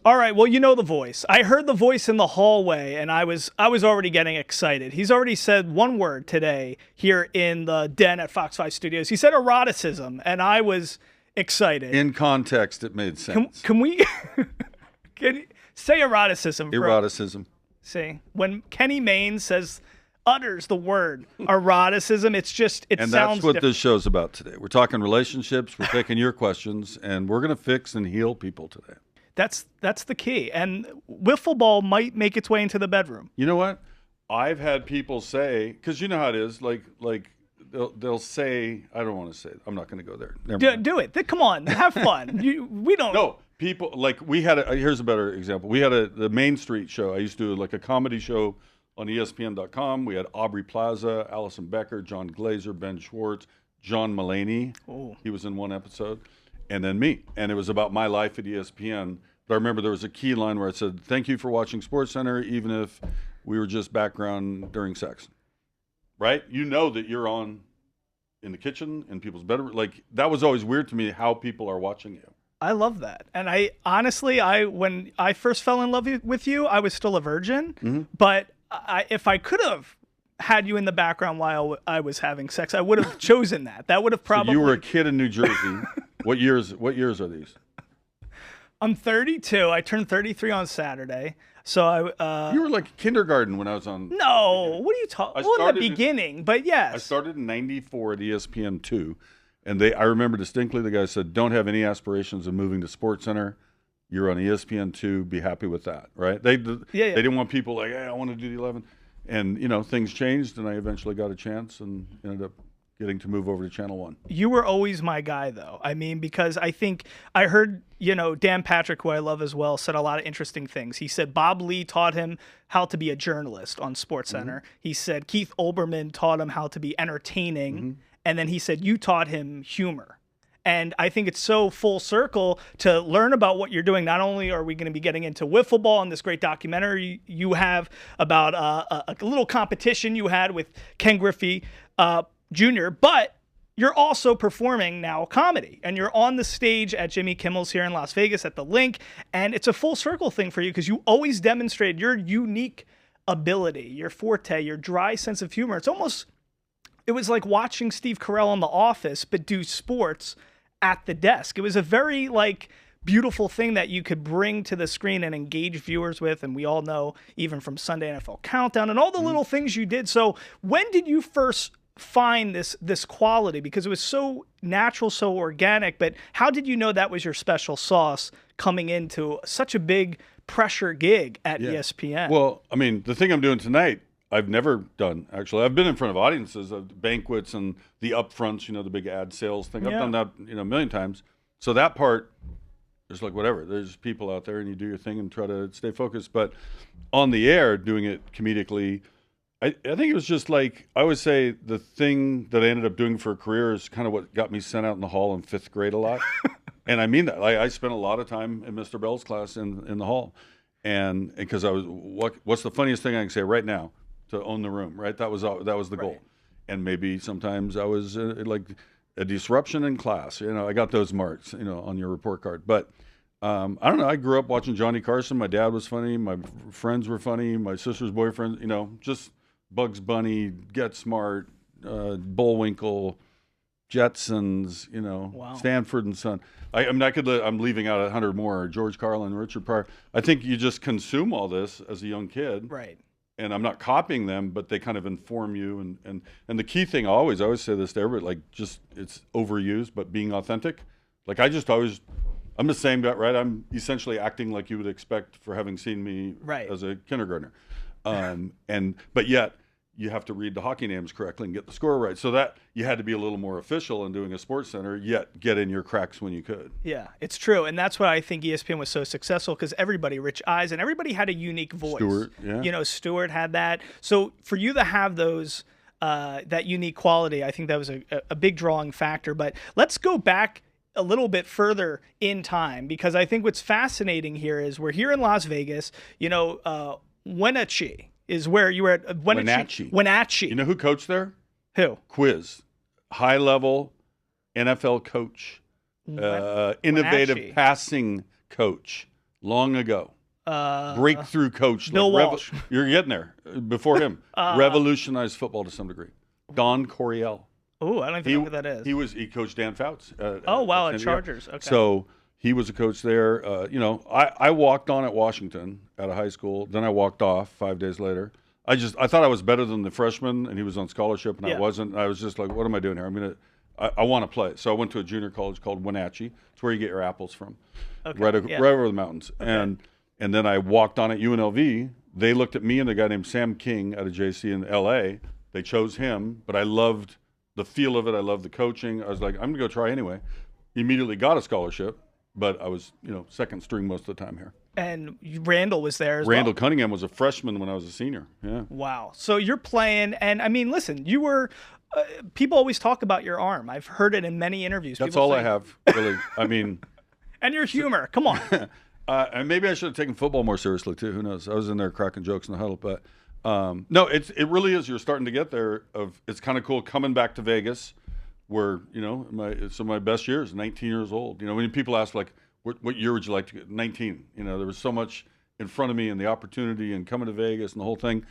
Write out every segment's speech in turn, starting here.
All right, well, you know the voice. I heard the voice in the hallway, and I was already getting excited. He's already said one word today here in the den at FOX5 Studios. He said eroticism, and I was excited. In context, it made sense. Can we can you say eroticism? Eroticism. See, when Kenny Mayne utters the word eroticism, it sounds And that's what different. this show's about today. We're talking relationships. We're taking your questions, and we're going to fix and heal people today. That's the key. And Wiffle Ball might make its way into the bedroom. You know what? I've had people say, because you know how it is, like they'll say, I don't want to say it. I'm not going to go there. Never mind. Do it. Come on, have fun. We don't. No, people, like we had here's a better example. We had the Main Street show. I used to do like a comedy show on ESPN.com. We had Aubrey Plaza, Allison Becker, John Glazer, Ben Schwartz, John Mulaney. Oh. He was in one episode. And then me. And it was about my life at ESPN. But I remember there was a key line where it said, "Thank you for watching SportsCenter, even if we were just background during sex." Right? You know that you're on in the kitchen, in people's bedroom. Like, that was always weird to me, how people are watching you. I love that. And I honestly, when I first fell in love with you, I was still a virgin. Mm-hmm. But if I could have had you in the background while I was having sex, I would have chosen that. That would have probably. So you were a kid in New Jersey. What years are these? I'm 32. I turned 33 on Saturday. So You were like kindergarten when I was on. No, what are you talking? Well, in the beginning, but yes. I started in '94 at ESPN2, and I remember distinctly the guy said, "Don't have any aspirations of moving to SportsCenter. You're on ESPN2. Be happy with that." Right? They didn't want people like, "Hey, I want to do the 11." And things changed, and I eventually got a chance and ended up getting to move over to Channel 1. You were always my guy, though. I mean, because I think I heard, Dan Patrick, who I love as well, said a lot of interesting things. He said Bob Lee taught him how to be a journalist on SportsCenter. Mm-hmm. He said Keith Olbermann taught him how to be entertaining. Mm-hmm. And then he said you taught him humor. And I think it's so full circle to learn about what you're doing. Not only are we going to be getting into Wiffle Ball and this great documentary you have about a little competition you had with Ken Griffey Jr., but you're also performing now comedy, and you're on the stage at Jimmy Kimmel's here in Las Vegas at the LINQ, and it's a full circle thing for you because you always demonstrated your unique ability, your forte, your dry sense of humor. It was like watching Steve Carell on The Office, but do sports at the desk. It was a very beautiful thing that you could bring to the screen and engage viewers with, and we all know even from Sunday NFL Countdown and all the little things you did. So when did you first find this quality? Because it was so natural, so organic, but how did you know that was your special sauce coming into such a big pressure gig at ESPN? Well, I mean, the thing I'm doing tonight, I've never done, actually. I've been in front of audiences, banquets and the upfronts, the big ad sales thing. I've done that, a million times. So that part is like whatever. There's people out there and you do your thing and try to stay focused. But on the air, doing it comedically, I think it was just like, I always say the thing that I ended up doing for a career is kind of what got me sent out in the hall in 5th grade a lot. And I mean that. I spent a lot of time in Mr. Bell's class in the hall. And because I was, what's the funniest thing I can say right now to own the room, right? That was the goal. And maybe sometimes I was like a disruption in class. I got those marks, on your report card. But I don't know. I grew up watching Johnny Carson. My dad was funny. My friends were funny. My sister's boyfriend, just Bugs Bunny, Get Smart, Bullwinkle, Jetsons, Wow. Stanford and Son. I'm leaving out 100 more. George Carlin, Richard Pryor. I think you just consume all this as a young kid. Right. And I'm not copying them, but they kind of inform you. And the key thing, I always say this to everybody, it's overused, but being authentic. I'm the same guy, right? I'm essentially acting like you would expect for having seen me as a kindergartner. But yet you have to read the hockey names correctly and get the score right. So that you had to be a little more official in doing a SportsCenter, yet get in your cracks when you could. Yeah, it's true. And that's why I think ESPN was so successful, because everybody, Rich Eisen, and everybody had a unique voice. Stewart, yeah. Stewart had that. So for you to have those, that unique quality, I think that was a big drawing factor. But let's go back a little bit further in time, because I think what's fascinating here is we're here in Las Vegas, Wenatchee is where you were at. Wenatchee. You know who coached there? Who? Quiz. High-level NFL coach. Innovative passing coach. long ago. Breakthrough coach. Bill like Walsh. You're getting there before him. Revolutionized football to some degree. Don Coryell. Oh, I don't even know who that is. He coached Dan Fouts. At Chargers. Okay. So he was a coach there. I walked on at Washington out of high school. Then I walked off 5 days later. I thought I was better than the freshman, and he was on scholarship, and I wasn't. I was just like, what am I doing here? I want to play. So I went to a junior college called Wenatchee. It's where you get your apples from, right over the mountains. Okay. And then I walked on at UNLV. They looked at me and a guy named Sam King out of JC in LA. They chose him, but I loved the feel of it. I loved the coaching. I was like, I'm going to go try anyway. Immediately got a scholarship, but I was, second string most of the time here. And Randall was there as Randall well. Cunningham was a freshman when I was a senior. Yeah. Wow. So you're playing, and I mean, listen, you were. People always talk about your arm. I've heard it in many interviews. That's People all say, I have, really. I mean. And your humor. Come on. And maybe I should have taken football more seriously too. Who knows? I was in there cracking jokes in the huddle, but no, it really is. You're starting to get there. It's kind of cool coming back to Vegas, where some of my best years, 19 years old. When people ask like, what year would you like to get? 19. There was so much in front of me and the opportunity and coming to Vegas and the whole thing.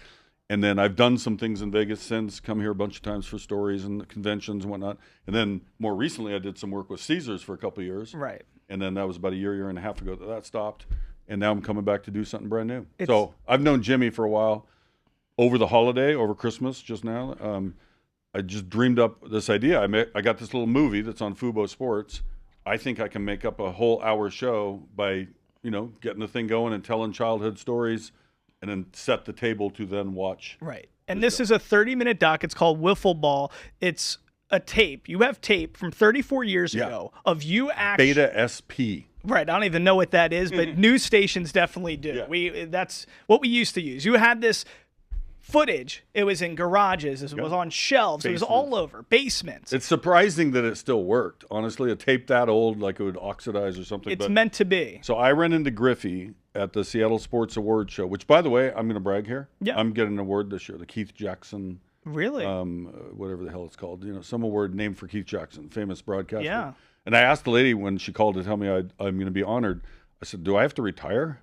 And then I've done some things in Vegas since, come here a bunch of times for stories and conventions and whatnot. And then more recently, I did some work with Caesars for a couple of years. Right. And then that was about a year and a half ago that stopped. And now I'm coming back to do something brand new. So I've known Jimmy for a while. Over the holiday, over Christmas just now, I just dreamed up this idea. I got this little movie that's on Fubo Sports. I think I can make up a whole hour show by, getting the thing going and telling childhood stories, and then set the table to then watch. Right. And this is a 30-minute doc. It's called Wiffle Ball. It's a tape. You have tape from 34 years ago of you actually. Beta SP. Right. I don't even know what that is, but news stations definitely do. Yeah. That's what we used to use. You had this footage. It was in garages. It was on shelves. Basements. It was all over. Basements. It's surprising that it still worked. Honestly, a tape that old, like it would oxidize or something. It's meant to be. So I ran into Griffey at the Seattle Sports Awards show, which, by the way, I'm going to brag here. Yeah. I'm getting an award this year, the Keith Jackson. Really? Whatever the hell it's called. Some award named for Keith Jackson, famous broadcaster. Yeah. And I asked the lady when she called to tell me I'm going to be honored. I said, do I have to retire?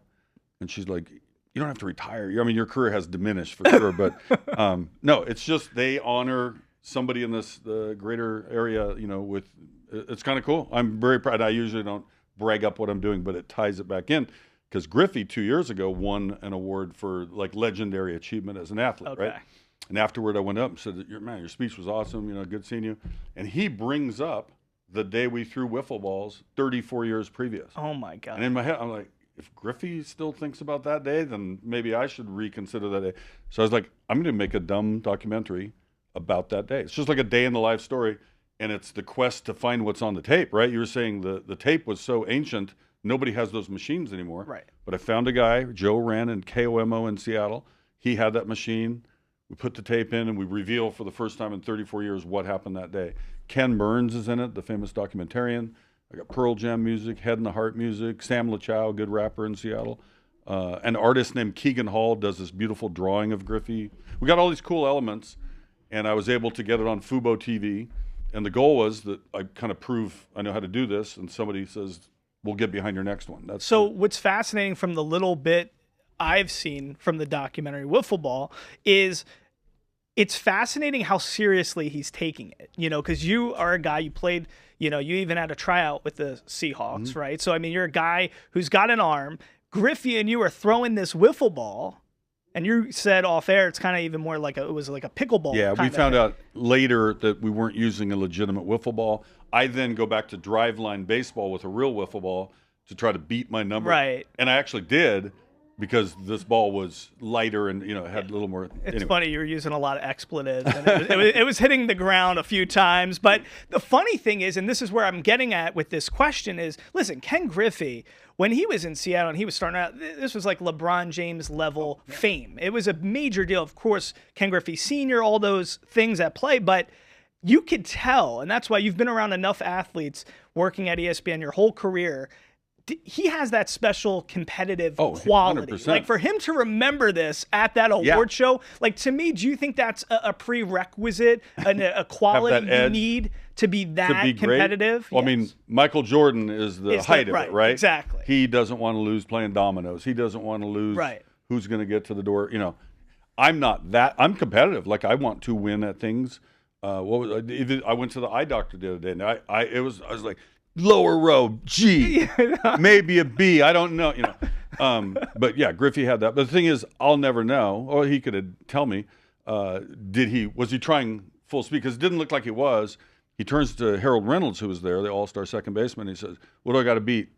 And she's like, you don't have to retire. Your career has diminished for sure, but no, it's just they honor somebody in the greater area, it's kind of cool. I'm very proud. I usually don't brag up what I'm doing, but it ties it back in because Griffey 2 years ago won an award for like legendary achievement as an athlete, right? And afterward I went up and said, your speech was awesome, good seeing you. And he brings up the day we threw wiffle balls 34 years previous. Oh my God. And in my head, I'm like, if Griffey still thinks about that day, then maybe I should reconsider that day. So I was like, I'm going to make a dumb documentary about that day. It's just like a day in the life story, and it's the quest to find what's on the tape, right? You were saying the tape was so ancient, nobody has those machines anymore. Right. But I found a guy, Joe Wren in KOMO in Seattle. He had that machine. We put the tape in, and we reveal for the first time in 34 years what happened that day. Ken Burns is in it, the famous documentarian. I got Pearl Jam music, Head in the Heart music, Sam LaChow, good rapper in Seattle. An artist named Keegan Hall does this beautiful drawing of Griffey. We got all these cool elements, and I was able to get it on Fubo TV. And the goal was that I kind of prove I know how to do this, and somebody says, we'll get behind your next one. So what's fascinating from the little bit I've seen from the documentary Wiffle Ball is it's fascinating how seriously he's taking it, because you are a guy, you played, you even had a tryout with the Seahawks, right? So, you're a guy who's got an arm. Griffey and you are throwing this wiffle ball, and you said off air it's kind of even more like it was like a pickleball. Yeah, we found out later that we weren't using a legitimate wiffle ball. I then go back to driveline baseball with a real wiffle ball to try to beat my number. Right. And I actually did, because this ball was lighter and had a little more. It's funny, you were using a lot of expletives, and it was hitting the ground a few times. But the funny thing is, and this is where I'm getting at with this question is, listen, Ken Griffey, when he was in Seattle and he was starting out, this was like LeBron James level fame. It was a major deal. Of course, Ken Griffey Sr., all those things at play, but you could tell, and that's why you've been around enough athletes working at ESPN your whole career. He has that special competitive quality. 100%. Like for him to remember this at that award show, like to me, do you think that's a prerequisite, a quality you need to be that be great. competitive. Well, I mean, Michael Jordan is the height of it, right? Exactly. He doesn't want to lose playing dominoes. He doesn't want to lose who's going to get to the door. You know, I'm not that. I'm competitive. Like, I want to win at things. I went to the eye doctor the other day, and I was like, lower row, G, maybe a B. I don't know, you know. But yeah, Griffey had that. But the thing is, I'll never know. Or he could tell me. Was he trying full speed? Because it didn't look like he was. He turns to Harold Reynolds, who was there, the all-star second baseman. He says, "What do I got to beat?"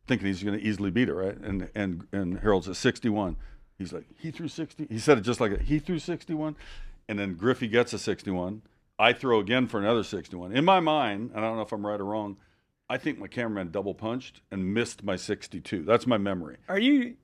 Thinking he's going to easily beat it, right? And Harold says 61. He's like, he threw 60. He said it just like that. He threw 61, and then Griffey gets a 61. I throw again for another 61. In my mind, and I don't know if I'm right or wrong, I think my cameraman double punched and missed my 62. That's my memory. Are you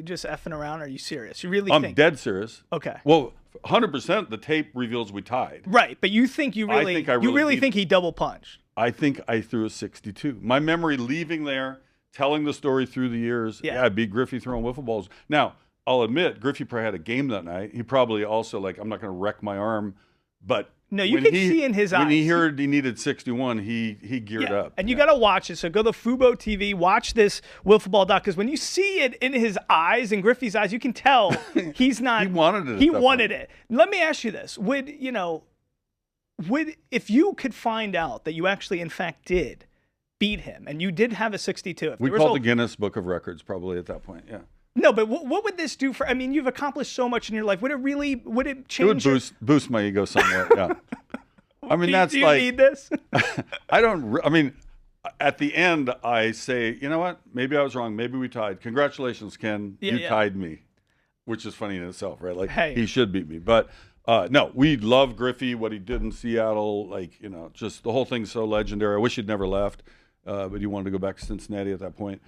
just effing around? Or are you serious? You really I'm think? dead serious. Okay. Well, 100% the tape reveals we tied. Right, but you think you really, you really think he double punched? I think I threw a 62. My memory leaving there, telling the story through the years, I beat Griffey throwing wiffle balls. Now, I'll admit, Griffey probably had a game that night. He probably also, like, I'm not going to wreck my arm, but no, you can see in his eyes. When he heard he needed 61, he geared up. And you got to watch it. So go to Fubo TV, watch this Wiffle Ball doc, because when you see it in his eyes, in Griffey's eyes, you can tell he's not. He wanted it. He wanted it. Let me ask you this: if you could find out that you actually, in fact, did beat him, and you did have a 62, we called the Guinness Book of Records probably at that point. Yeah. No, but what would this do for? I mean, you've accomplished so much in your life. Would it change? It would boost my ego somewhat. Yeah. I mean, do you need this? I don't. I mean, at the end, I say, you know what? Maybe I was wrong. Maybe we tied. Congratulations, Ken. You tied me, which is funny in itself, right? Like, he should beat me. But no, we love Griffey. What he did in Seattle, like, you know, just the whole thing's so legendary. I wish he'd never left, but he wanted to go back to Cincinnati at that point.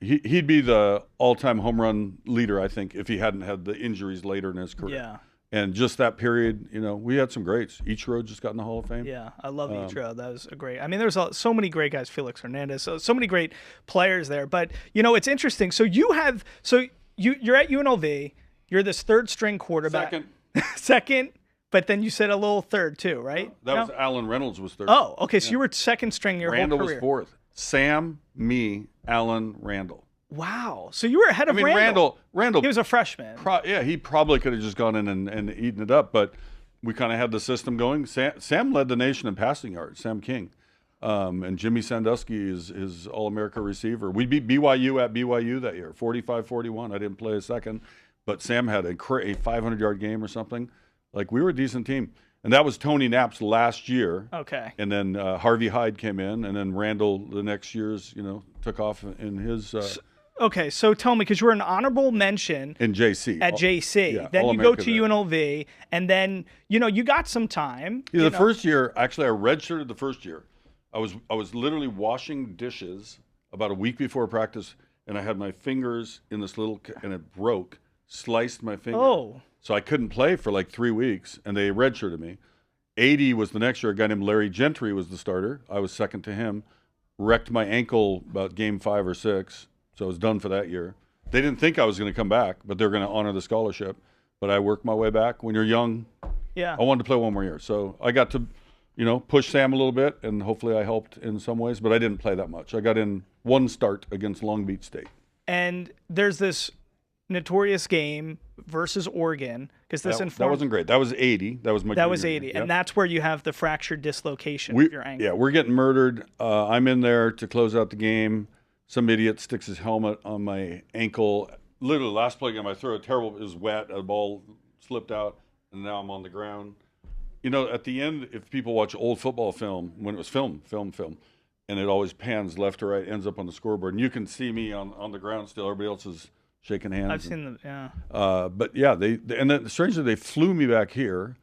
He'd be the all-time home run leader, I think, if he hadn't had the injuries later in his career. Yeah. And just that period, you know, we had some greats. Ichiro just got in the Hall of Fame. Yeah, I love Ichiro. That was a great. I mean, there's so many great guys. Felix Hernandez, so many great players there. But you know, it's interesting. So you're at UNLV. You're this third string quarterback. Second. But then you said a little third too, right? That was Alan Reynolds was third. Oh, okay. So you were second string your Randall whole career. Randall was fourth. Sam, me, Alan, Randall. Wow. So you were ahead of Randall. Randall. He was a freshman. He probably could have just gone in and eaten it up, but we kind of had the system going. Sam led the nation in passing yards, Sam King. And Jimmy Sandusky is his All-America receiver. We beat BYU at BYU that year, 45-41. I didn't play a second, but Sam had a 500-yard game or something. Like, we were a decent team. And that was Tony Knapp's last year. Okay. And then Harvey Hyde came in, and then Randall the next year's, took off in his. Okay, so tell me, because you were an honorable mention in JC. At JC. Yeah, then you go to UNLV, and then, you got some time. Yeah, the first year, actually, I redshirted the first year. I was literally washing dishes about a week before practice, and I had my fingers in this and it broke, sliced my finger. Oh. So I couldn't play for like 3 weeks, and they redshirted me. 80 was the next year. A guy named Larry Gentry was the starter. I was second to him. Wrecked my ankle about game 5 or 6, so I was done for that year. They didn't think I was going to come back, but they were going to honor the scholarship. But I worked my way back. When you're young, I wanted to play one more year. So I got to, push Sam a little bit, and hopefully I helped in some ways, but I didn't play that much. I got in one start against Long Beach State. And there's this notorious game versus Oregon, because that wasn't great. That was 80. That was my. That was 80, yep. And that's where you have the fractured dislocation of your ankle. Yeah, we're getting murdered. I'm in there to close out the game. Some idiot sticks his helmet on my ankle. Literally, last play game, I threw a terrible. It was wet. A ball slipped out, and now I'm on the ground. At the end, if people watch old football film, when it was film, and it always pans left to right, ends up on the scoreboard, and you can see me on the ground still. Everybody else is shaking hands. I've seen them, yeah. But yeah, and then strangely they flew me back here,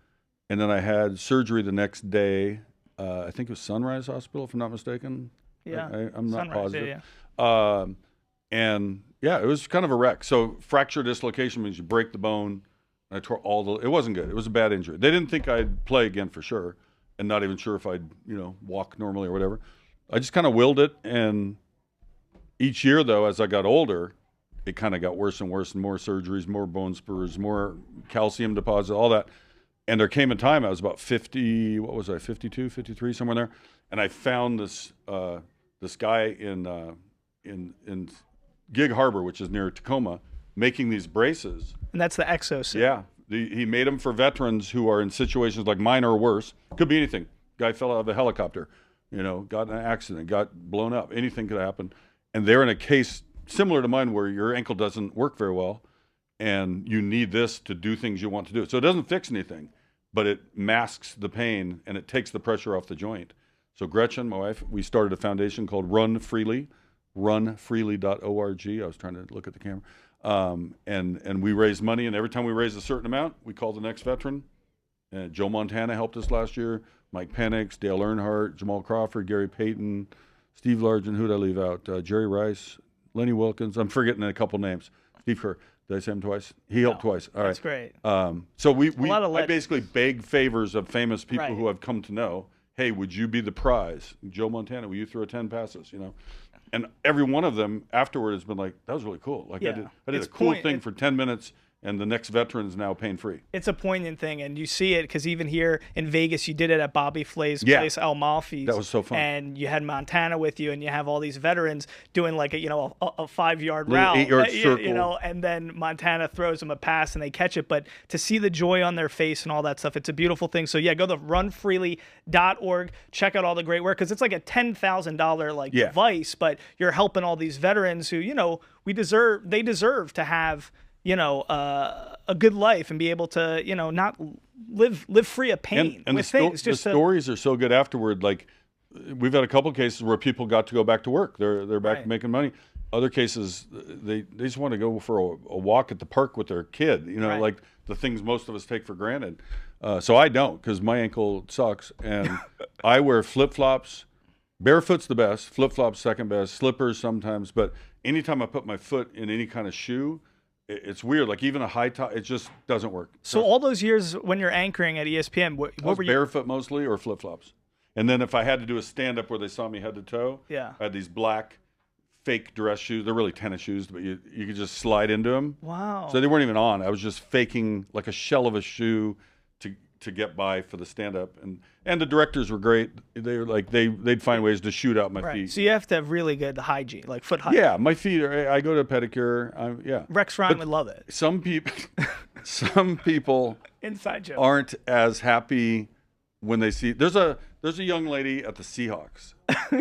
and then I had surgery the next day. I think it was Sunrise Hospital, if I'm not mistaken. Yeah, I'm not Sunrise, positive. Yeah. And yeah, it was kind of a wreck. So fracture dislocation means you break the bone. I tore it wasn't good. It was a bad injury. They didn't think I'd play again for sure, and not even sure if I'd walk normally or whatever. I just kind of willed it, and each year though, as I got older, it kind of got worse and worse, and more surgeries, more bone spurs, more calcium deposit, all that. And there came a time I was about 50, what was I, 52, 53, somewhere there. And I found this this guy in Gig Harbor, which is near Tacoma, making these braces. And that's the exosuit. Yeah. He made them for veterans who are in situations like mine or worse. Could be anything. Guy fell out of a helicopter, got in an accident, got blown up. Anything could happen. And they're in a case similar to mine where your ankle doesn't work very well and you need this to do things you want to do. So it doesn't fix anything, but it masks the pain and it takes the pressure off the joint. So Gretchen, my wife, we started a foundation called Run Freely, runfreely.org. I was trying to look at the camera. And we raise money, and every time we raise a certain amount, we call the next veteran. Joe Montana helped us last year, Mike Penix, Dale Earnhardt, Jamal Crawford, Gary Payton, Steve Largent, who'd I leave out? Jerry Rice, Lenny Wilkins. I'm forgetting a couple names. Steve Kerr. Did I say him twice? He helped twice. All right. That's great. So I basically beg favors of famous people who I've come to know. Hey, would you be the prize? Joe Montana, will you throw 10 passes? And every one of them afterward has been like, that was really cool. Like I did a cool thing for 10 minutes, and the next veteran's now pain-free. It's a poignant thing, and you see it because even here in Vegas, you did it at Bobby Flay's place, El Malfi's. That was so fun. And you had Montana with you, and you have all these veterans doing like a 5-yard route, 8-yard circle. And then Montana throws them a pass and they catch it. But to see the joy on their face and all that stuff, it's a beautiful thing. So go to runfreely.org, check out all the great work, because it's like a $10,000 device, but you're helping all these veterans who they deserve to have a good life and be able to, not live free of pain. And with things. The stories are so good afterward. Like we've had a couple of cases where people got to go back to work. They're back making money. Other cases, they just want to go for a walk at the park with their kid. Like the things most of us take for granted. So I don't, because my ankle sucks, and I wear flip-flops. Barefoot's the best. Flip-flops second best. Slippers sometimes, but anytime I put my foot in any kind of shoe, it's weird. Like even a high top, it just doesn't work. So all those years when you're anchoring at ESPN, what were you? Barefoot mostly, or flip flops. And then if I had to do a stand up where they saw me head to toe, I had these black fake dress shoes. They're really tennis shoes, but you could just slide into them. Wow. So they weren't even on. I was just faking like a shell of a shoe to get by for the stand up. And the directors were great. They were like they'd find ways to shoot out my feet. So you have to have really good hygiene, like foot hygiene. Yeah, my feet are. I go to a pedicure. Rex Ryan would love it. Some people inside joke aren't as happy when they see. There's a young lady at the Seahawks,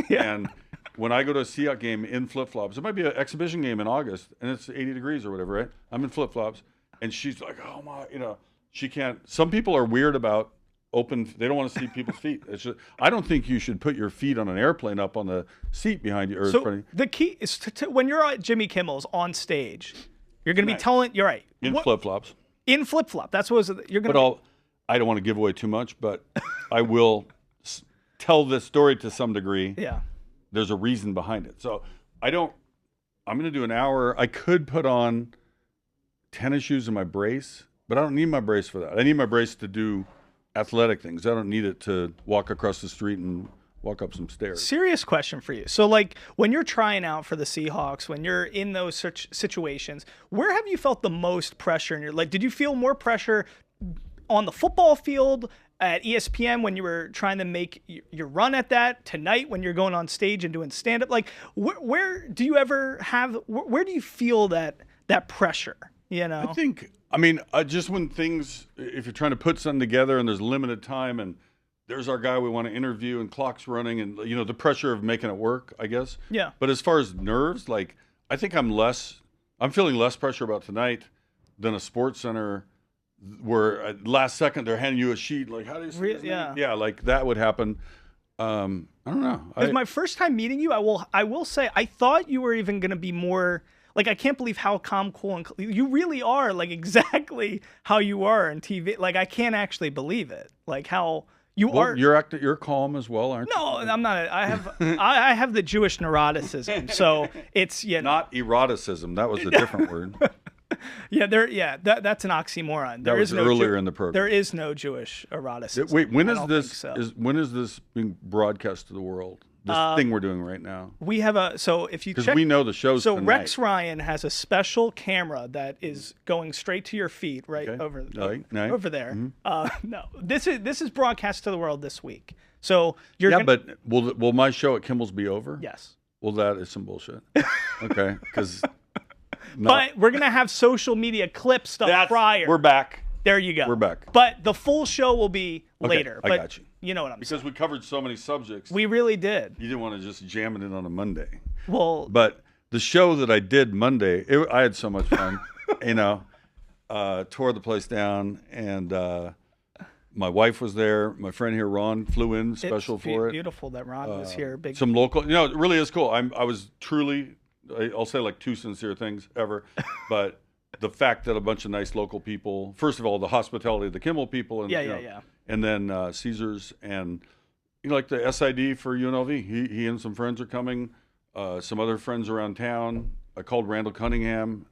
and when I go to a Seahawks game in flip flops, it might be an exhibition game in August, and it's 80 degrees or whatever, right? I'm in flip flops, and she's like, oh my, she can't. Some people are weird about open. They don't want to see people's feet. It's just, I don't think you should put your feet on an airplane up on the seat behind you or in front of you. The key is when you're at Jimmy Kimmel's on stage, you're going to be telling. You're right. In flip flops. In flip flop. That's what you're going to. But I don't want to give away too much, but I will tell this story to some degree. Yeah. There's a reason behind it. So I'm going to do an hour. I could put on tennis shoes and my brace, but I don't need my brace for that. I need my brace to do athletic things. I don't need it to walk across the street and walk up some stairs. Serious question for you. So like when you're trying out for the Seahawks, when you're in those such situations, where have you felt the most pressure in your, like, did you feel more pressure on the football field at ESPN when you were trying to make your run at that, tonight when you're going on stage and doing stand-up? Like where do you ever have, where do you feel that pressure, I think, just when things, if you're trying to put something together and there's limited time and there's our guy we want to interview and clock's running and, the pressure of making it work, I guess. Yeah. But as far as nerves, like, I think I'm feeling less pressure about tonight than a Sports Center where at last second they're handing you a sheet. Like, how do you say his name? Yeah, like that would happen. I don't know. Because my first time meeting you, I will say, I thought you were even going to be more, like, I can't believe how calm, cool, and you really are, like, exactly how you are on TV. Like, I can't actually believe it. Like, how you are. You're calm as well, aren't you? No, I'm not. I have the Jewish neuroticism. So it's, Not eroticism. That was a different word. That's an oxymoron. That was earlier in the program. There is no Jewish eroticism. Wait, when is this being broadcast to the world? This thing we're doing right now. We have so if you check, because we know the show's so tonight. Rex Ryan has a special camera that is going straight to your feet, right over there. No, this is broadcast to the world this week. So you're but will my show at Kimmel's be over? Yes. Well, that is some bullshit. Okay, because. But we're gonna have social media clip stuff prior. We're back. There you go. We're back. But the full show will be later. I got you. You know what I'm saying. Because we covered so many subjects. We really did. You didn't want to just jam it in on a Monday. Well, but the show that I did Monday, I had so much fun. Tore the place down, and my wife was there. My friend here, Ron, flew in special for it. Beautiful that Ron was here. Big. Some local, it really is cool. I was truly, I'll say like two sincere things ever, but the fact that a bunch of nice local people, first of all, the hospitality of the Kimmel people, and and then Caesars, and like the SID for UNLV. He and some friends are coming. Some other friends around town. I called Randall Cunningham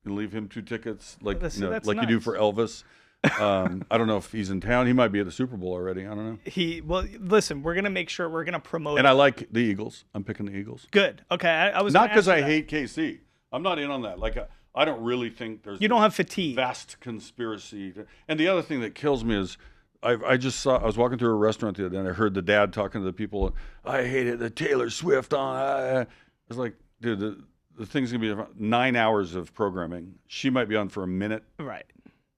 and leave him 2 tickets, like like you do for Elvis. I don't know if he's in town. He might be at the Super Bowl already. I don't know. Listen, we're gonna make sure we're gonna promote. And I like the Eagles. I'm picking the Eagles. Good. Okay. I was not because I hate KC. I'm not in on that. Like I don't really think there's. You don't have fatigue. Vast conspiracy. And the other thing that kills me is I was walking through a restaurant the other day and I heard the dad talking to the people. I hated the Taylor Swift on. I was like, dude, the thing's gonna be 9 hours of programming. She might be on for a minute. Right.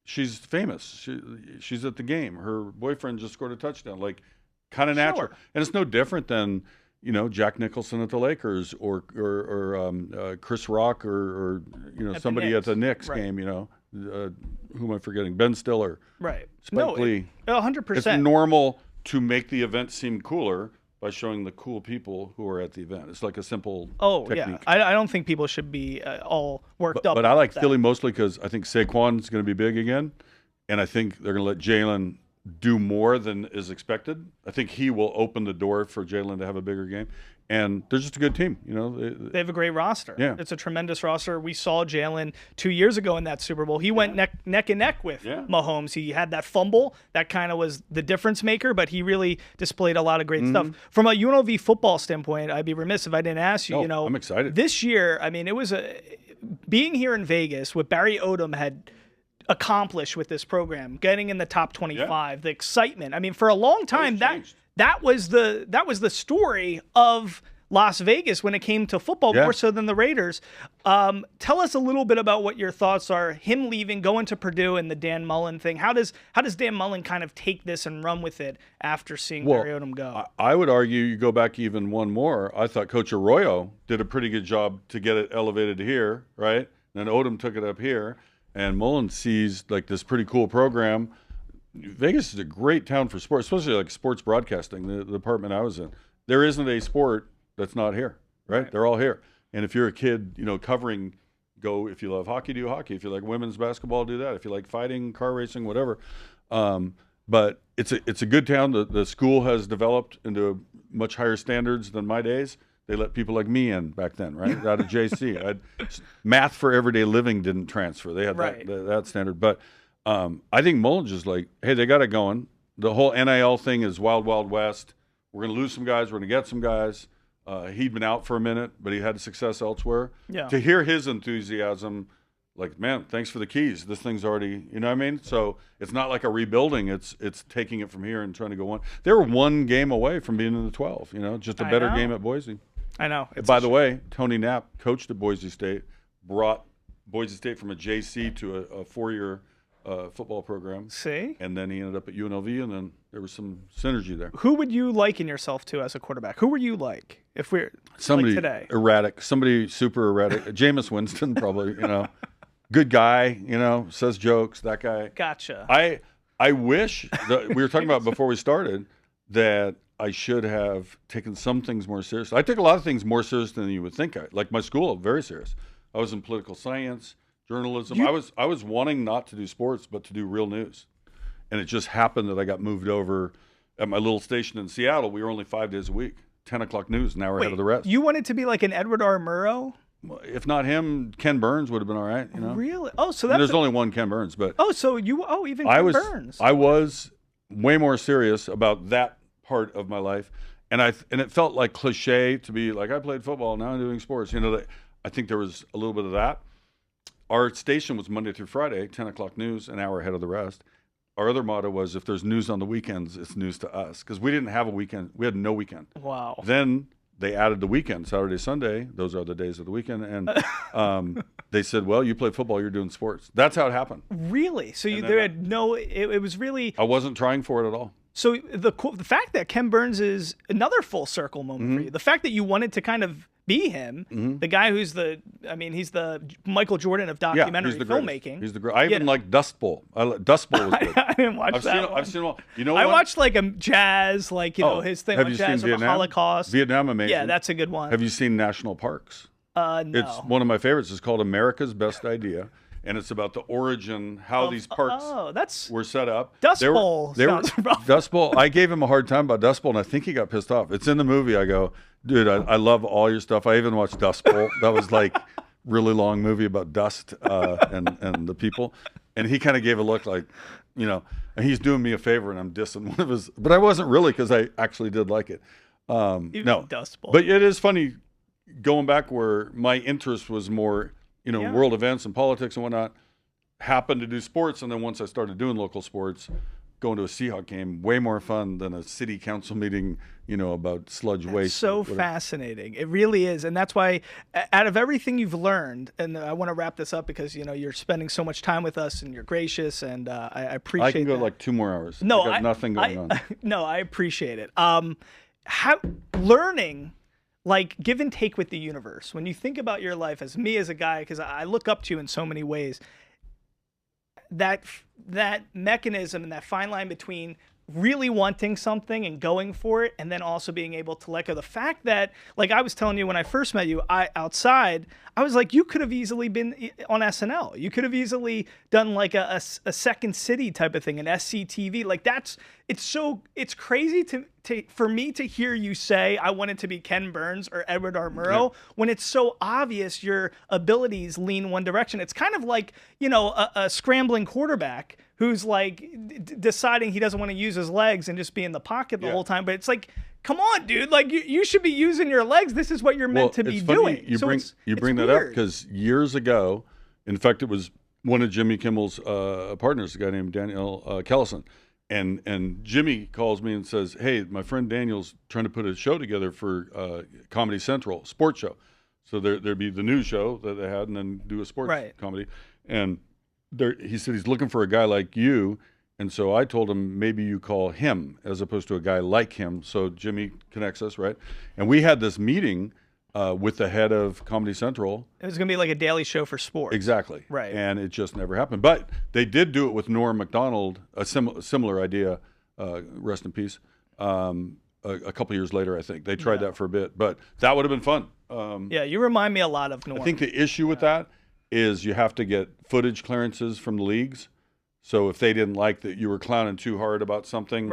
She's famous. She's at the game. Her boyfriend just scored a touchdown. Like, kind of natural. And it's no different than Jack Nicholson at the Lakers or Chris Rock or somebody at the Knicks game. Who am I forgetting? Ben Stiller. Right. Spike Lee. 100%. It's normal to make the event seem cooler by showing the cool people who are at the event. It's like a simple technique. I don't think people should be all worked up. But I like Philly mostly because I think Saquon's going to be big again, and I think they're going to let Jalen do more than is expected. I think he will open the door for Jalen to have a bigger game. And they're just a good team, They have a great roster. Yeah. It's a tremendous roster. We saw Jalen 2 years ago in that Super Bowl. He went neck and neck with Mahomes. He had that fumble. That kind of was the difference maker, but he really displayed a lot of great stuff. From a UNLV football standpoint, I'd be remiss if I didn't ask you, I'm excited. This year, I mean, it was being here in Vegas, what Barry Odom had accomplished with this program, getting in the top 25, the excitement. I mean, for a long time, that was the story of Las Vegas when it came to football, more so than the Raiders. Tell us a little bit about what your thoughts are. Him leaving, going to Purdue, and the Dan Mullen thing. How does Dan Mullen kind of take this and run with it after seeing Barry Odom go? I would argue you go back even one more. I thought Coach Arroyo did a pretty good job to get it elevated here, right? And then Odom took it up here, and Mullen sees like this pretty cool program. Vegas is a great town for sports, especially like sports broadcasting, the department I was in. There isn't a sport that's not here, right? They're all here. And if you're a kid, covering, go, if you love hockey, do hockey. If you like women's basketball, do that. If you like fighting, car racing, whatever. But it's a good town. The school has developed into much higher standards than my days. They let people like me in back then, right? Out of JC. Math for everyday living didn't transfer. They had that standard. But I think Mullen's just like, hey, they got it going. The whole NIL thing is wild, wild west. We're going to lose some guys. We're going to get some guys. He'd been out for a minute, but he had success elsewhere. Yeah. To hear his enthusiasm, like, man, thanks for the keys. This thing's already, you know what I mean? So it's not like a rebuilding. It's taking it from here and trying to go on. They were one game away from being in the 12, just a better game at Boise. I know. By the way, Tony Knapp coached at Boise State, brought Boise State from a JC to a 4-year football program. See? And then he ended up at UNLV, and then there was some synergy there. Who would you liken yourself to as a quarterback? Who were you like if we're somebody like today? Erratic, somebody super erratic. Jameis Winston, probably, good guy, says jokes, that guy. Gotcha. I wish, we were talking about before we started, that I should have taken some things more seriously. I took a lot of things more serious than you would think. Like my school, very serious. I was in political science, journalism. I was wanting not to do sports, but to do real news. And it just happened that I got moved over at my little station in Seattle. We were only 5 days a week, 10 o'clock news, an hour ahead of the rest. You wanted to be like an Edward R. Murrow? If not him, Ken Burns would have been all right. Really? Oh, so that's there's only one Ken Burns, but even Ken Burns. I was way more serious about that part of my life, And it felt like cliche to be like, I played football, now I'm doing sports. I think there was a little bit of that. Our station was Monday through Friday, 10 o'clock news, an hour ahead of the rest. Our other motto was, if there's news on the weekends, it's news to us, because we didn't have a weekend. We had no weekend. Wow. Then they added the weekend, Saturday, Sunday. Those are the days of the weekend. And they said, well, you play football, you're doing sports. That's how it happened. Really? So there had no, it was really. I wasn't trying for it at all. So the fact that Ken Burns is another full circle moment for you, the fact that you wanted to kind of be him, the guy who's he's the Michael Jordan of documentary filmmaking. He's the great. I even like Dust Bowl. Dust Bowl was good. I didn't watch that. I've seen all. You know, I watched like a jazz, like his thing on jazz or the Holocaust. Vietnam, amazing. Yeah, that's a good one. Have you seen National Parks? No. It's one of my favorites. It's called America's Best Idea. And it's about the origin, how these parks were set up. Dust Bowl. Dust Bowl. I gave him a hard time about Dust Bowl, and I think he got pissed off. It's in the movie. I go, dude, I love all your stuff. I even watched Dust Bowl. That was like really long movie about dust and the people. And he kind of gave a look like, and he's doing me a favor, and I'm dissing one of his. But I wasn't really, because I actually did like it. No, Dust Bowl. But it is funny going back where my interest was more. World events and politics and whatnot, happened to do sports. And then once I started doing local sports, going to a Seahawk game, way more fun than a city council meeting, about sludge waste. So fascinating. It really is. And that's why, out of everything you've learned, and I want to wrap this up because, you're spending so much time with us and you're gracious, and I appreciate it. I can go like 2 more hours. No, I got nothing going on. No, I appreciate it. Learning, like, give and take with the universe. When you think about your life, as me as a guy, because I look up to you in so many ways, that mechanism and that fine line between really wanting something and going for it, and then also being able to let go. The fact that, like I was telling you when I first met you, I was like, you could have easily been on SNL. You could have easily done like a Second City type of thing, an SCTV. Like it's crazy for me to hear you say I wanted to be Ken Burns or Edward R. Murrow when it's so obvious your abilities lean one direction. It's kind of like, a scrambling quarterback who's like deciding he doesn't want to use his legs and just be in the pocket the whole time. But it's like, come on, dude, like you should be using your legs. This is what you're meant to be doing. You bring that up because years ago, in fact, it was one of Jimmy Kimmel's partners, a guy named Daniel Kellison. And Jimmy calls me and says, hey, my friend Daniel's trying to put a show together for Comedy Central, sports show. So there'd be the news show that they had and then do a sports comedy. And he said he's looking for a guy like you. And so I told him, maybe you call him as opposed to a guy like him. So Jimmy connects us, right? And we had this meeting with the head of Comedy Central. It was going to be like a daily show for sports. Exactly. Right. And it just never happened. But they did do it with Norm Macdonald, a similar idea, rest in peace, a couple years later, I think. They tried that for a bit. But that would have been fun. You remind me a lot of Norm. I think the issue with that is you have to get footage clearances from the leagues. So if they didn't like that you were clowning too hard about something,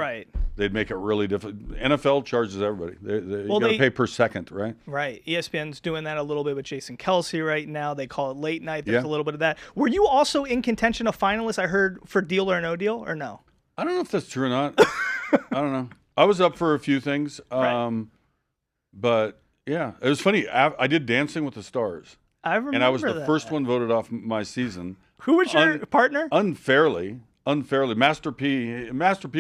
they'd make it really difficult. NFL charges everybody. You got to pay per second, right? Right. ESPN's doing that a little bit with Jason Kelsey right now. They call it late night. There's a little bit of that. Were you also in contention of finalists, I heard, for Deal or No Deal, or no? I don't know if that's true or not. I don't know. I was up for a few things. But, yeah, it was funny. I did Dancing with the Stars. I remember and I was the first one voted off my season. Who was your partner? Unfairly. Master P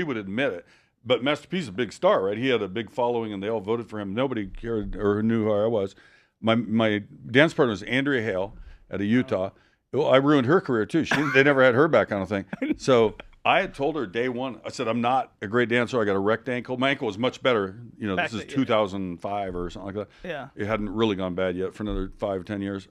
would admit it, but Master P's a big star, right? He had a big following, and they all voted for him. Nobody cared or knew who I was. My dance partner was Andrea Hale out of Utah. Well, I ruined her career too. They never had her back on a thing. So I had told her day one. I said, I'm not a great dancer. I got a wrecked ankle. My ankle was much better. This is 2005 or something like that. Yeah, it hadn't really gone bad yet for another 5-10 years.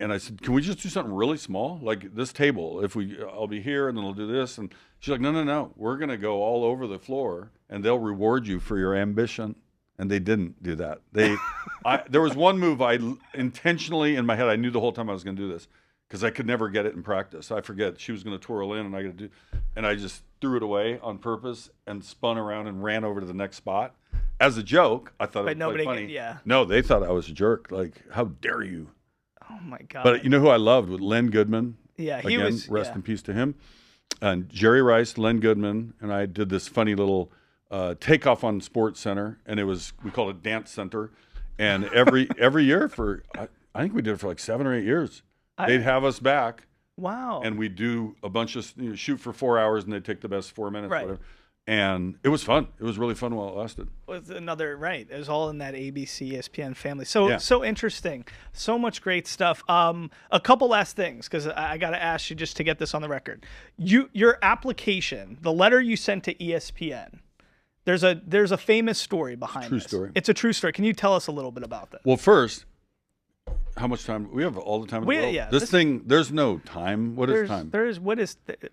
And I said, can we just do something really small? Like this table, I'll be here and then I'll do this. And she's like, no. We're going to go all over the floor and they'll reward you for your ambition. And they didn't do that. There was one move I intentionally in my head, I knew the whole time I was going to do this because I could never get it in practice. I forget she was going to twirl in and I just threw it away on purpose and spun around and ran over to the next spot. As a joke, I thought it was quite funny. No, they thought I was a jerk. Like, how dare you? Oh my God! But you know who I loved with Len Goodman? Yeah, he was. Rest in peace to him. And Jerry Rice, Len Goodman, and I did this funny little Takeoff on Sports Center, and we called it Dance Center. And every year I think we did it for like 7 or 8 years. They'd have us back. Wow. And we'd do a bunch of shoot for 4 hours, and they'd take the best 4 minutes. Right. Whatever. And it was fun. It was really fun while it lasted. With another It was all in that ABC, ESPN family. So interesting. So much great stuff. A couple last things, because I got to ask you just to get this on the record. Your application, the letter you sent to ESPN. There's a famous story behind True this. story. It's a true story. Can you tell us a little bit about that? Well, first, how much time? We have all the time in the world. Yeah, this thing, there's no time. What is time?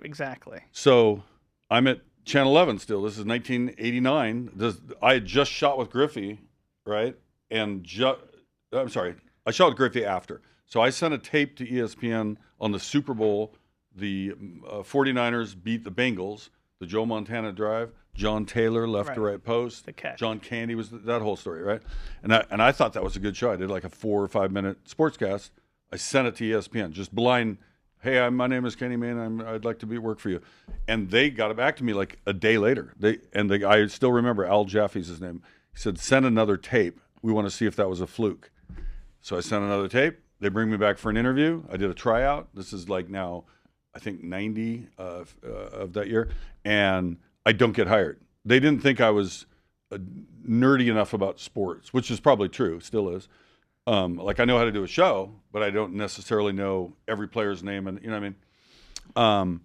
Exactly? So I'm at Channel 11 still. This is 1989. I had just shot with Griffey, right? And I'm sorry, I shot with Griffey after. So I sent a tape to ESPN on the Super Bowl. The 49ers beat the Bengals. The Joe Montana drive. John Taylor left to right post. The catch. John Candy was that whole story, right? And I thought that was a good show. I did like a 4 or 5 minute sportscast. I sent it to ESPN, just blind. Hey, my name is Kenny Mayne. I'd like to work for you. And they got it back to me like a day later. I still remember Al Jaffe's his name. He said, send another tape. We want to see if that was a fluke. So I sent another tape. They bring me back for an interview. I did a tryout. This is like now, I think 90 of that year. And I don't get hired. They didn't think I was nerdy enough about sports, which is probably true, still is. Like I know how to do a show, but I don't necessarily know every player's name, and you know what I mean.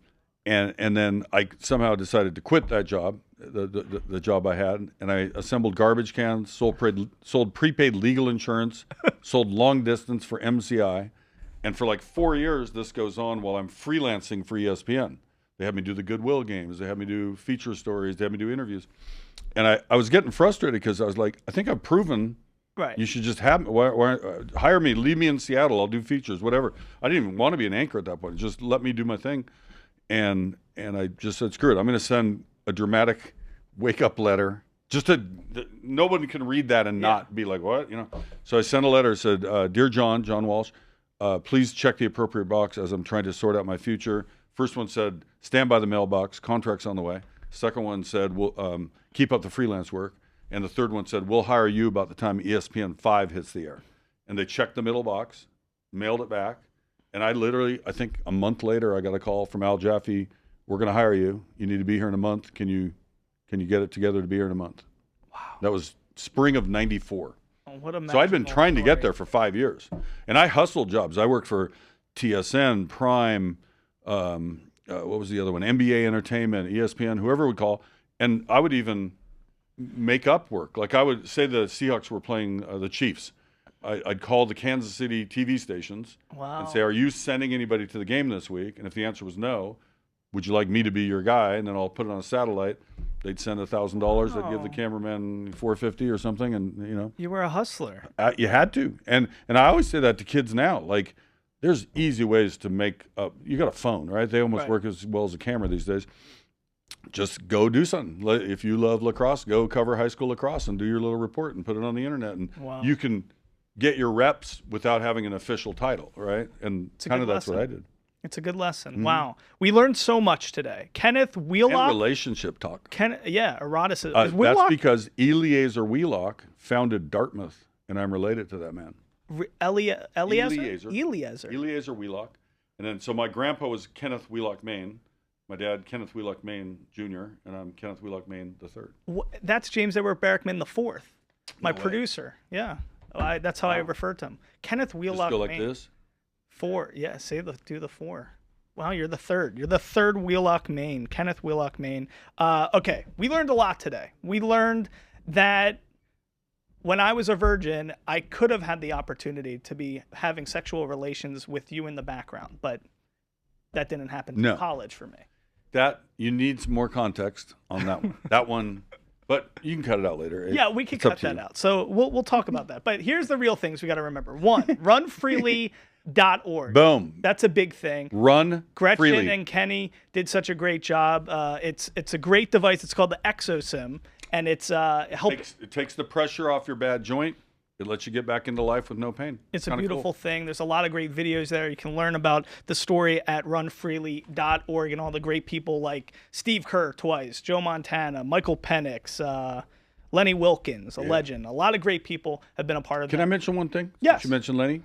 And then I somehow decided to quit that job, the job I had, and I assembled garbage cans, sold prepaid legal insurance, sold long distance for MCI, and for like 4 years this goes on while I'm freelancing for ESPN. They had me do the Goodwill games. They had me do feature stories. They had me do interviews. And I was getting frustrated because I was like, I think I've proven you should just have me. Why, hire me. Leave me in Seattle. I'll do features, whatever. I didn't even want to be an anchor at that point. Just let me do my thing. And I just said, screw it. I'm going to send a dramatic wake-up letter. Nobody can read that and not be like, what? You know. So I sent a letter. Said, Dear John Walsh, please check the appropriate box as I'm trying to sort out my future. First one said, stand by the mailbox, contract's on the way. Second one said, we'll keep up the freelance work. And the third one said, we'll hire you about the time ESPN 5 hits the air. And they checked the middle box, mailed it back. And I think a month later, I got a call from Al Jaffe, we're going to hire you. You need to be here in a month. Can you get it together to be here in a month? Wow. That was spring of 94. Oh, what a so I'd been trying to get there for 5 years. And I hustled jobs. I worked for TSN, Prime, what was the other one? NBA Entertainment, ESPN, whoever would call. And I would even make up work. Like I would say the Seahawks were playing the Chiefs. I'd call the Kansas City TV stations and say, are you sending anybody to the game this week? And if the answer was no, would you like me to be your guy? And then I'll put it on a satellite. They'd send $1,000. I'd give the cameraman $450 or something. And, you know. You were a hustler. You had to. And I always say that to kids now. Like, there's easy ways to make up. You got a phone, right? They almost work as well as a camera these days. Just go do something. If you love lacrosse, go cover high school lacrosse and do your little report and put it on the internet. And you can get your reps without having an official title, right? And kind of that's what I did. It's a good lesson. Mm-hmm. Wow. We learned so much today. Kenneth Wheelock. And relationship talk. Eroticism. That's because Eliezer Wheelock founded Dartmouth, and I'm related to that man. Eliezer Wheelock. And then, so my grandpa was Kenneth Wheelock Mayne. My dad, Kenneth Wheelock Mayne Jr., and I'm Kenneth Wheelock Mayne III. That's James Edward Barrickman IV, my producer. Yeah. That's how I refer to him. Kenneth Wheelock Just go like Mayne. this? 4. Yeah, do the 4. Wow, you're the third. You're the third Wheelock Mayne, Kenneth Wheelock Mayne. Okay, we learned a lot today. We learned that when I was a virgin, I could have had the opportunity to be having sexual relations with you in the background, but that didn't happen in college for me. That you need some more context on that one. That one, but you can cut it out later. Yeah, we can cut that out. So we'll talk about that. But here's the real things we got to remember. 1, runfreely.org. Boom. That's a big thing. Run Gretchen freely. and Kenny did such a great job. It's a great device. It's called the ExoSim, and it takes it lets you get back into life with no pain. It's a Kinda beautiful cool. thing. There's a lot of great videos there. You can learn about the story at runfreely.org and all the great people like Steve Kerr twice, Joe Montana, Michael Penix, Lenny Wilkins, a legend. A lot of great people have been a part of that. Can I mention one thing? Yes. You mentioned Lenny.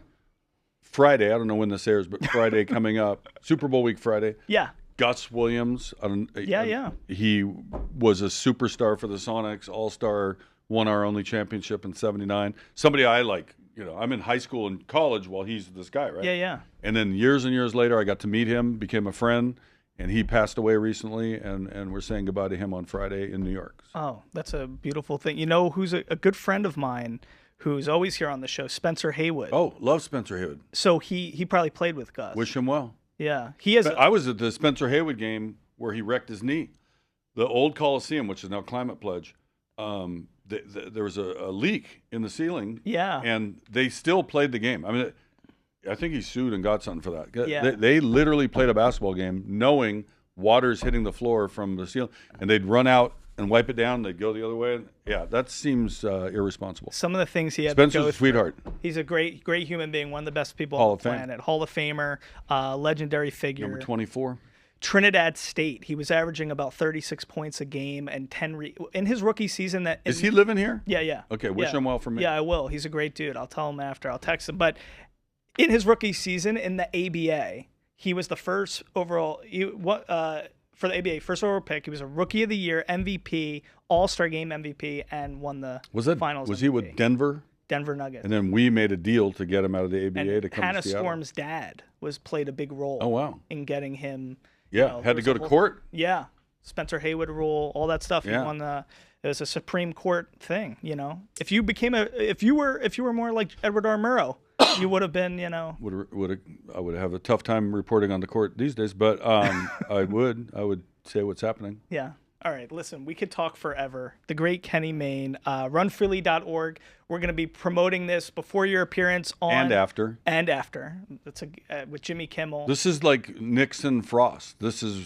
Friday, I don't know when this airs, but Friday coming up, Super Bowl week Friday. Yeah. Gus Williams. He was a superstar for the Sonics, all-star, won our only championship in '79. Somebody I like. I'm in high school and college while he's this guy, right? Yeah, yeah. And then years and years later, I got to meet him, became a friend, and he passed away recently, and we're saying goodbye to him on Friday in New York. Oh, that's a beautiful thing. You know who's a good friend of mine who's always here on the show? Spencer Haywood. Oh, love Spencer Haywood. So he probably played with Gus. Wish him well. Yeah. He has. I was at the Spencer Haywood game where he wrecked his knee. The old Coliseum, which is now Climate Pledge, there was a leak in the ceiling. Yeah. And they still played the game. I mean, I think he sued and got something for that. Yeah. They literally played a basketball game knowing water's hitting the floor from the ceiling, and they'd run out and wipe it down. They'd go the other way. Yeah, that seems irresponsible. Some of the things he had Spencer's to go a sweetheart. through. He's a great human being, one of the best people Hall on of the Fame. planet. Hall of Famer, legendary figure. Number 24. Trinidad State. He was averaging about 36 points a game and 10 in his rookie season. Is he living here? Yeah, yeah. Okay, wish him well for me. Yeah, I will. He's a great dude. I'll tell him after. I'll text him. But in his rookie season in the ABA, he was the first overall for the ABA first overall pick. He was a Rookie of the Year, MVP, All-Star Game MVP, and won the finals. Was MVP. he with Denver? Denver Nuggets. And then we made a deal to get him out of the ABA and to come Hannah to Seattle. Storm's dad played a big role. Oh, wow. In getting him. Yeah, had to go to court. Yeah, Spencer Haywood rule, all that stuff. Yeah. He won it was a Supreme Court thing. If you became if you were more like Edward R. Murrow, you would have been. I would have a tough time reporting on the court these days, but I would say what's happening. Yeah. All right, listen, we could talk forever. The great Kenny Mayne, runfreely.org. We're going to be promoting this before your appearance on And after. That's with Jimmy Kimmel. This is like Nixon Frost. This is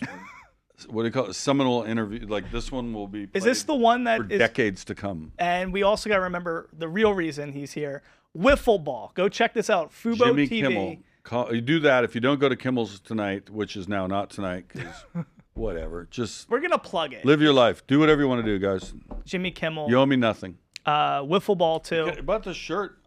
what do you call it? A seminal interview. Like this one will be. Is this the one that for decades to come? And we also got to remember the real reason he's here. Wiffle Ball. Go check this out. Fubo Jimmy TV. Kimmel. You do that if you don't go to Kimmel's tonight, which is now not tonight. 'Cause whatever. Just we're gonna plug it. Live your life. Do whatever you want to do, guys. Jimmy Kimmel. You owe me nothing. Wiffle Ball too. Okay, about the shirt,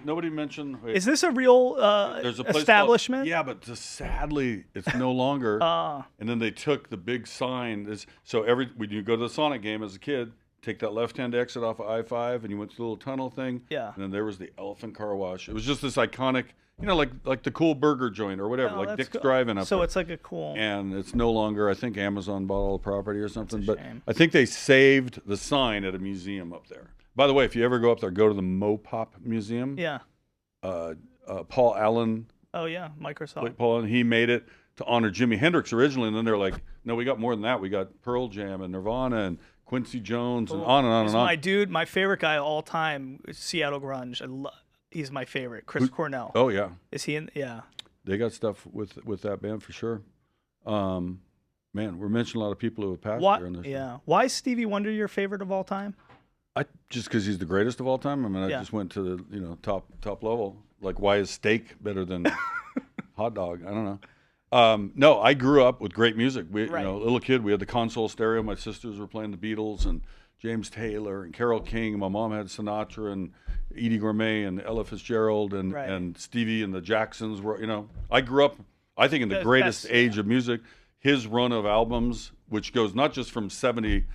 nobody mentioned. Wait, is this a real there's a place establishment? Yeah, but sadly, it's no longer. And then they took the big sign. So when you go to the Sonic game as a kid, take that left-hand exit off of I-5, and you went to the little tunnel thing. Yeah. And then there was the Elephant Car Wash. It was just this iconic. Like the cool burger joint or whatever, like Dick's cool. Drive-In up So there. it's like a cool. And it's no longer, I think Amazon bought all the property or something. But shame. I think they saved the sign at a museum up there. By the way, if you ever go up there, go to the Mopop Museum. Yeah. Paul Allen. Oh, yeah, Microsoft. Paul Allen, he made it to honor Jimi Hendrix originally. And then they're like, no, we got more than that. We got Pearl Jam and Nirvana and Quincy Jones and on and on and on. My dude, my favorite guy of all time, Seattle Grunge. He's my favorite. Chris Cornell. Oh, yeah. Is he in? Yeah. They got stuff with that band for sure. Man, we're mentioning a lot of people who have passed here in this. Yeah. Why is Stevie Wonder your favorite of all time? Just because he's the greatest of all time. I mean, I just went to the top level. Like, why is steak better than hot dog? I don't know. No, I grew up with great music. Little kid, we had the console stereo. My sisters were playing the Beatles and James Taylor and Carole King. My mom had Sinatra and Edie Gourmet and Ella Fitzgerald and Stevie and the Jacksons were. I grew up, I think, in the greatest age of music. His run of albums, which goes not just from 70s,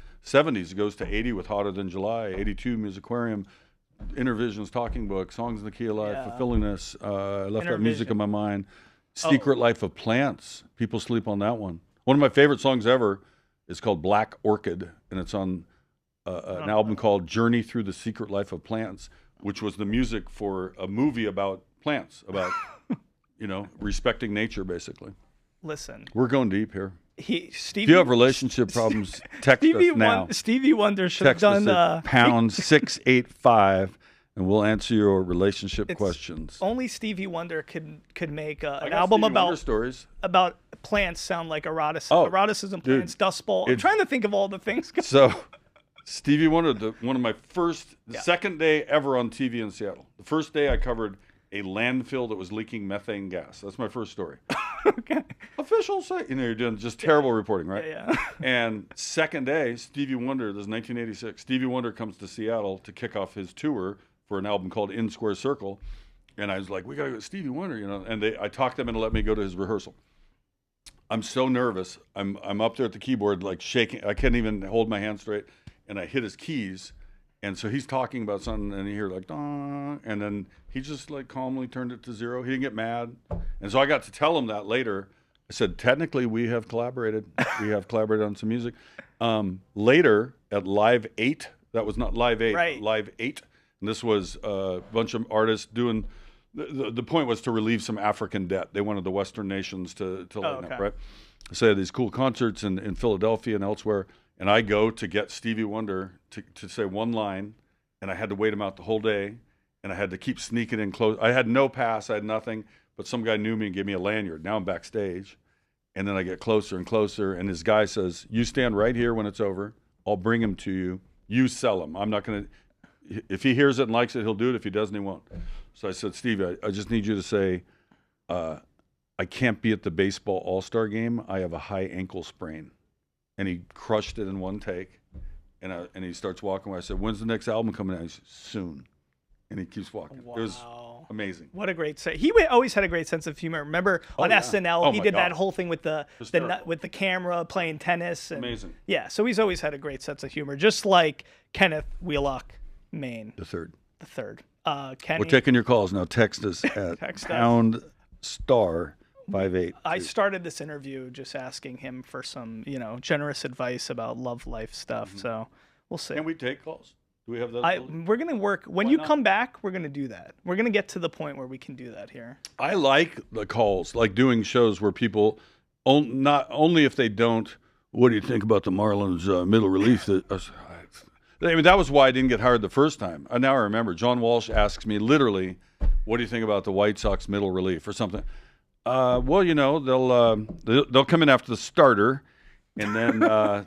it goes to 80 with Hotter Than July, 82 Musicarium, Intervision's Talking Book, Songs in the Key of Life, Fulfillingness, I Left That Music in My Mind, Secret Life of Plants. People sleep on that one. One of my favorite songs ever is called Black Orchid, and it's on an album called Journey Through the Secret Life of Plants, which was the music for a movie about plants, about respecting nature, basically. Listen, we're going deep here. Stevie, if you have relationship problems, text us now. Stevie Wonder should have done pound 685, and we'll answer your relationship questions. Only Stevie Wonder could make an album about plants sound like eroticism, plants, Dust Bowl. I'm trying to think of all the things. So Stevie Wonder, one of my second day ever on TV in Seattle. The first day I covered a landfill that was leaking methane gas. That's my first story. Okay. Officials say, you're doing just terrible reporting, right? Yeah. And second day, Stevie Wonder, this is 1986, Stevie Wonder comes to Seattle to kick off his tour for an album called In Square Circle. And I was like, we got to go to Stevie Wonder, and I talked them into let me go to his rehearsal. I'm so nervous. I'm up there at the keyboard, like shaking. I can't even hold my hand straight. And I hit his keys. And so he's talking about something, and you hear like, dong, and then he just like calmly turned it to 0. He didn't get mad. And so I got to tell him that later. I said, technically, we have collaborated. We have collaborated on some music. Later at Live 8, that was not Live 8, right. Live 8. And this was a bunch of artists doing, the point was to relieve some African debt. They wanted the Western nations to lighten up, right? So they had these cool concerts in Philadelphia and elsewhere. And I go to get Stevie Wonder to say one line, and I had to wait him out the whole day, and I had to keep sneaking in close. I had no pass, I had nothing, but some guy knew me and gave me a lanyard. Now I'm backstage, and then I get closer and closer, and his guy says, you stand right here when it's over. I'll bring him to you. You sell him. I'm not going to, if he hears it and likes it, he'll do it. If he doesn't, he won't. So I said, Stevie, I just need you to say, I can't be at the baseball all-star game. I have a high ankle sprain. And he crushed it in one take, and he starts walking away. I said, when's the next album coming out? He said, soon. And he keeps walking. Wow. It was amazing. What a great say. He always had a great sense of humor. Remember on SNL, he did that whole thing with the camera playing tennis. And, amazing. Yeah, so he's always had a great sense of humor, just like Kenneth Wheelock, Mayne. The third. Kenny, We're taking your calls now. Text us at #*58. I started this interview just asking him for some, generous advice about love life stuff. Mm-hmm. So we'll see. Can we take calls? Do we have that? We're going to work. When you come back, we're going to do that. We're going to get to the point where we can do that here. I like the calls, like doing shows where people, not only if they don't, what do you think about the Marlins middle relief? That was why I didn't get hired the first time. Now I remember. John Walsh asks me literally, what do you think about the White Sox middle relief or something? Well, they'll come in after the starter, and then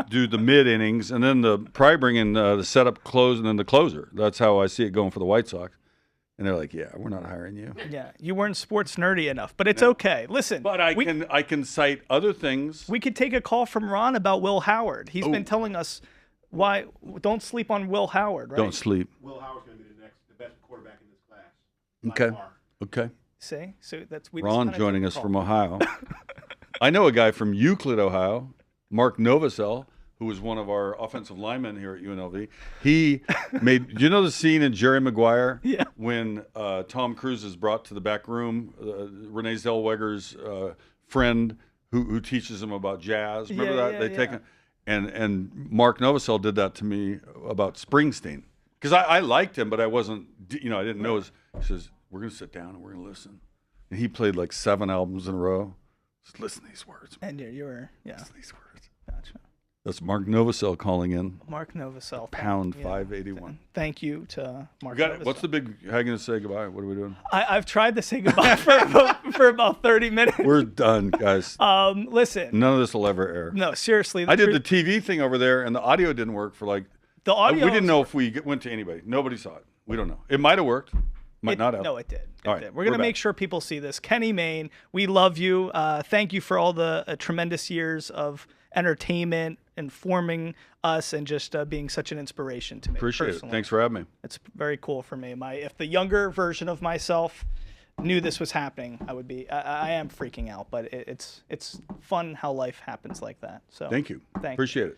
do the mid innings, and then probably bring in the setup, close, and then the closer. That's how I see it going for the White Sox. And they're like, "Yeah, we're not hiring you." Yeah, you weren't sports nerdy enough, but it's okay. Listen, but I can cite other things. We could take a call from Ron about Will Howard. He's been telling us why don't sleep on Will Howard. Right? Don't sleep. Will Howard's going to be the best quarterback in this class. Okay. See, so that's Ron joining us from Ohio. I know a guy from Euclid, Ohio, Mark Novosel, who was one of our offensive linemen here at UNLV. He made. Do you know the scene in Jerry Maguire? Yeah. When Tom Cruise is brought to the back room, Renee Zellweger's friend who teaches him about jazz. Remember that they take him, and Mark Novosel did that to me about Springsteen because I liked him, but I wasn't. I didn't know. He says, we're going to sit down and we're going to listen. And he played like 7 albums in a row. Just listen to these words. And you were, Listen to these words. Gotcha. That's Mark Novosel calling in. Mark Novosel. Pound 581. Thank you to Mark Novosel. What's the big, how are you going to say goodbye? What are we doing? I've tried to say goodbye for about 30 minutes. We're done, guys. Listen. None of this will ever air. No, seriously. I did the TV thing over there, and the audio didn't work for like. The audio. We didn't know if we went to anybody. Nobody saw it. We don't know. It might have worked. Might not have. No, it did. All right, We're going to make sure people see this. Kenny Mayne, we love you. Thank you for all the tremendous years of entertainment, informing us, and just being such an inspiration to me. Appreciate it. Thanks for having me. It's very cool for me. If the younger version of myself knew this was happening, I would be. I am freaking out, but it's fun how life happens like that. So thank you. Thank you. Appreciate it.